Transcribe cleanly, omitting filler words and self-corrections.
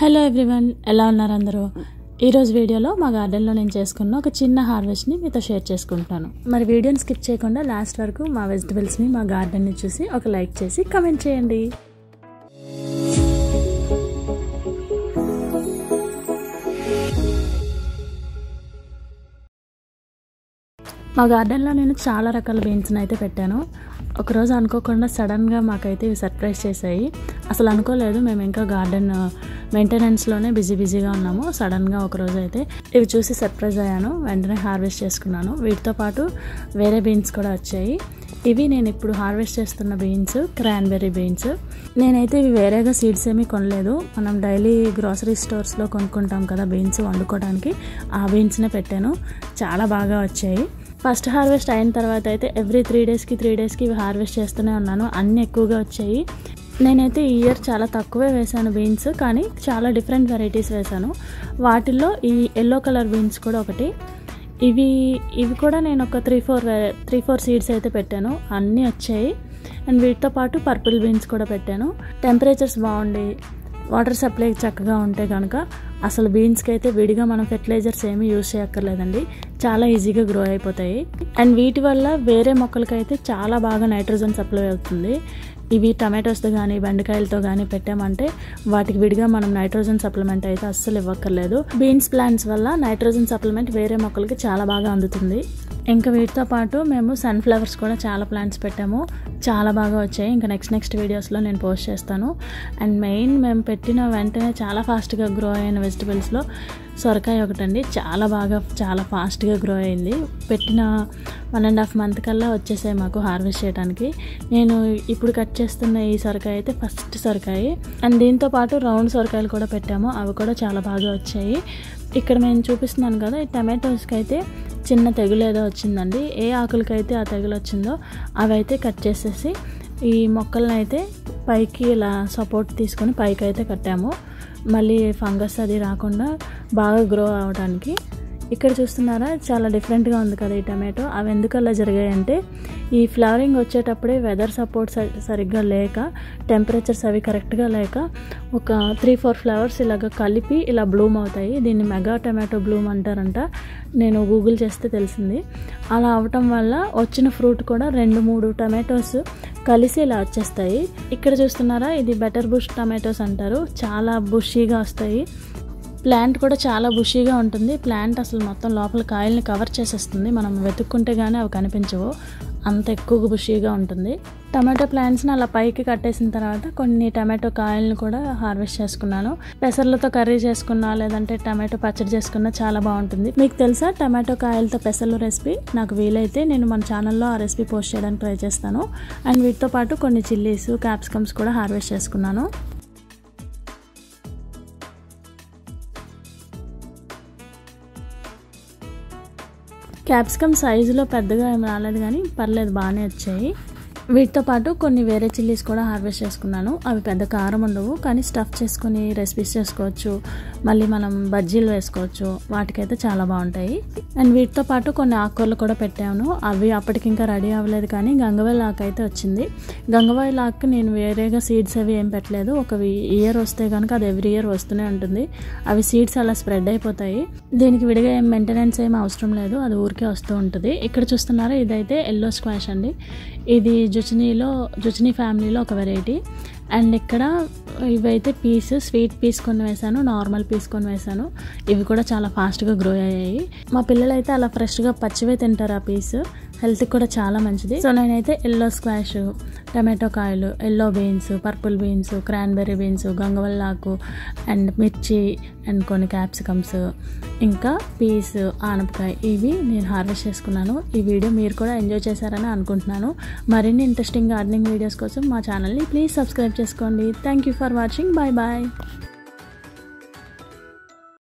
Hello everyone, ఎలా ఉన్నారు అందరూ? ఈరోజు వీడియోలో మా గార్డెన్లో నేను చేసుకున్న ఒక చిన్న హార్వెస్ట్ని మీతో షేర్ చేసుకుంటాను. మరి వీడియోని స్కిప్ చేయకుండా లాస్ట్ వరకు మా వెజిటబుల్స్ని, మా గార్డెన్ని చూసి ఒక లైక్ చేసి కమెంట్ చేయండి. మా గార్డెన్లో నేను చాలా రకాల బీన్స్ని అయితే పెట్టాను. ఒకరోజు అనుకోకుండా సడన్గా మాకైతే ఇవి సర్ప్రైజ్ చేశాయి. అసలు అనుకోలేదు, మేము ఇంకా గార్డెన్ మెయింటెనెన్స్లోనే బిజీగా ఉన్నాము. సడన్గా ఒకరోజు అయితే ఇవి చూసి సర్ప్రైజ్ అయ్యాను. వెంటనే హార్వెస్ట్ చేసుకున్నాను. వీటితో పాటు వేరే బీన్స్ కూడా వచ్చాయి. ఇవి నేను ఇప్పుడు హార్వెస్ట్ చేస్తున్న బీన్స్ క్రాన్బెర్రీ బీన్స్. నేనైతే ఇవి వేరేగా సీడ్స్ ఏమీ కొనలేదు. మనం డైలీ గ్రోసరీ స్టోర్స్లో కొనుక్కుంటాం కదా బీన్స్ వండుకోవడానికి, ఆ బీన్స్నే పెట్టాను. చాలా బాగా వచ్చాయి. ఫస్ట్ హార్వెస్ట్ అయిన తర్వాత అయితే ఎవ్రీ 3 డేస్కి ఇవి హార్వెస్ట్ చేస్తూనే ఉన్నాను. అన్నీ ఎక్కువగా వచ్చాయి. నేనైతే ఈ ఇయర్ చాలా తక్కువే వేసాను బీన్స్, కానీ చాలా డిఫరెంట్ వెరైటీస్ వేసాను. వాటిల్లో ఈ ఎల్లో కలర్ బీన్స్ కూడా ఒకటి. ఇవి కూడా నేను ఒక 3-4 సీడ్స్ అయితే పెట్టాను. అన్నీ వచ్చాయి. అండ్ వీటితో పాటు పర్పుల్ బీన్స్ కూడా పెట్టాను. టెంపరేచర్స్ బాగుండి వాటర్ సప్లై చక్కగా ఉంటే కనుక అసలు బీన్స్కి అయితే విడిగా మనం ఫెర్టిలైజర్స్ ఏమీ యూజ్ చేయక్కర్లేదండి. చాలా ఈజీగా గ్రో అయిపోతాయి. అండ్ వీటి వల్ల వేరే మొక్కలకైతే చాలా బాగా నైట్రోజన్ సప్లై అవుతుంది. ఇవి టమాటోస్తో కానీ బెండకాయలతో కానీ పెట్టామంటే వాటికి విడిగా మనం నైట్రోజన్ సప్లిమెంట్ అయితే అస్సలు ఇవ్వక్కర్లేదు. బీన్స్ ప్లాంట్స్ వల్ల నైట్రోజన్ సప్లిమెంట్ వేరే మొక్కలకి చాలా బాగా అందుతుంది. ఇంకా వీటితో పాటు మేము సన్ఫ్లవర్స్ కూడా చాలా ప్లాంట్స్ పెట్టాము. చాలా బాగా వచ్చాయి. ఇంకా నెక్స్ట్ వీడియోస్లో నేను పోస్ట్ చేస్తాను. అండ్ మెయిన్ మేము పెట్టిన వెంటనే చాలా ఫాస్ట్గా గ్రో అయిన వెజిటబుల్స్లో సొరకాయ ఒకటండి. చాలా ఫాస్ట్గా గ్రో అయింది. పెట్టిన 1.5 మంత్ కల్లా వచ్చేసాయి మాకు హార్వెస్ట్ చేయడానికి. నేను ఇప్పుడు కట్ చేస్తున్న ఈ సొరకాయ అయితే ఫస్ట్ సొరకాయ. అండ్ దీంతో పాటు రౌండ్ సొరకాయలు కూడా పెట్టాము. అవి కూడా చాలా బాగా వచ్చాయి. ఇక్కడ నేను చూపిస్తున్నాను కదా, ఈ టమాటోస్కి అయితే చిన్న తెగులు ఏదో వచ్చిందండి. ఏ ఆకులకైతే ఆ తెగులు వచ్చిందో అవి అయితే కట్ చేసేసి ఈ మొక్కలను అయితే పైకి ఇలా సపోర్ట్ తీసుకొని పైకి అయితే కట్టాము. మళ్ళీ ఫంగస్ అది రాకుండా బాగా గ్రో అవడానికి. ఇక్కడ చూస్తున్నారా, చాలా డిఫరెంట్గా ఉంది కదా ఈ టమాటో. అవి ఎందుకు అలా జరిగాయంటే ఈ ఫ్లవరింగ్ వచ్చేటప్పుడే వెదర్ సపోర్ట్ సరిగ్గా లేక, టెంపరేచర్స్ అవి కరెక్ట్గా లేక ఒక 3-4 ఫ్లవర్స్ ఇలాగ కలిపి ఇలా బ్లూమ్ అవుతాయి. దీన్ని మెగా టమాటో బ్లూమ్ అంటారంట. నేను గూగుల్ చేస్తే తెలిసింది. అలా అవటం వల్ల వచ్చిన ఫ్రూట్ కూడా 2-3 టమాటోస్ కలిసి ఇలా వచ్చేస్తాయి. ఇక్కడ చూస్తున్నారా, ఇది బెటర్ బుష్ టమాటోస్ అంటారు. చాలా బుషీగా వస్తాయి. ప్లాంట్ కూడా చాలా బుషీగా ఉంటుంది. ప్లాంట్ అసలు మొత్తం లోపల కాయల్ని కవర్ చేసేస్తుంది. మనం వెతుక్కుంటే కానీ అవి కనిపించవు, అంత ఎక్కువగా బుషీగా ఉంటుంది. టమాటో ప్లాంట్స్ని అలా పైకి కట్టేసిన తర్వాత కొన్ని టమాటో కాయలను కూడా హార్వెస్ట్ చేసుకున్నాను. పెసర్లతో కర్రీ చేసుకున్నా, లేదంటే టమాటో పచ్చడి చేసుకున్నా చాలా బాగుంటుంది. మీకు తెలుసా టమాటో కాయలతో పెసర్ల రెసిపీ? నాకు వీలైతే నేను మన ఛానల్లో ఆ రెసిపీ పోస్ట్ చేయడానికి ట్రై చేస్తాను. అండ్ వీటితో పాటు కొన్ని చిల్లీస్, క్యాప్సికమ్స్ కూడా హార్వెస్ట్ చేసుకున్నాను. క్యాప్సికమ్ సైజులో పెద్దగా ఏం రాలేదు, కానీ పర్లేదు, బాగానే వచ్చాయి. వీటితో పాటు కొన్ని వేరే చిల్లీస్ కూడా హార్వెస్ట్ చేసుకున్నాను. అవి పెద్ద కారం ఉండవు, కానీ స్టఫ్ చేసుకుని రెసిపీస్ చేసుకోవచ్చు. మళ్ళీ మనం బజ్జీలు వేసుకోవచ్చు. వాటికైతే చాలా బాగుంటాయి. అండ్ వీటితో పాటు కొన్ని ఆకుకూరలు కూడా పెట్టాను. అవి అప్పటికి ఇంకా రెడీ అవ్వలేదు, కానీ గంగవాయిల ఆకు అయితే వచ్చింది. గంగవాయిల ఆకు నేను వేరేగా సీడ్స్ అవి ఏం పెట్టలేదు. ఒక ఇయర్ వస్తే కనుక అది ఎవ్రీ ఇయర్ వస్తూనే ఉంటుంది. అవి సీడ్స్ అలా స్ప్రెడ్ అయిపోతాయి. దీనికి విడిగా ఏం మెయింటెనెన్స్ ఏం అవసరం లేదు, అది ఊరికే వస్తూ ఉంటుంది. ఇక్కడ చూస్తున్నారా, ఇదైతే ఎల్లో స్క్వాష్ అండి. ఇది జుచినీ ఫ్యామిలీలో ఒక వెరైటీ. అండ్ ఇక్కడ ఇవైతే స్వీట్ పీస్ కొన్ని వేసాను, నార్మల్ పీస్ కొన్ని వేసాను. ఇవి కూడా చాలా ఫాస్ట్గా గ్రో అయ్యాయి. మా పిల్లలు అయితే అలా ఫ్రెష్గా పచ్చివే తింటారు. ఆ పీస్ హెల్త్కి కూడా చాలా మంచిది. సో నేనైతే ఎల్లో స్క్వాష్, టమాటో కాయలు, yellow beans, purple beans, cranberry beans, గంగవల్లాకు అండ్ మిర్చి అండ్ కొన్ని క్యాప్సికమ్స్, ఇంకా పీస్, ఆనపకాయ, ఇవి నేను హార్వెస్ట్ చేసుకున్నాను. ఈ వీడియో మీరు కూడా ఎంజాయ్ చేశారని అనుకుంటున్నాను. మరిన్ని ఇంట్రెస్టింగ్ గార్డెనింగ్ వీడియోస్ కోసం మా ఛానల్ని ప్లీజ్ సబ్స్క్రైబ్ చేసుకోండి. Thank you for watching. Bye bye.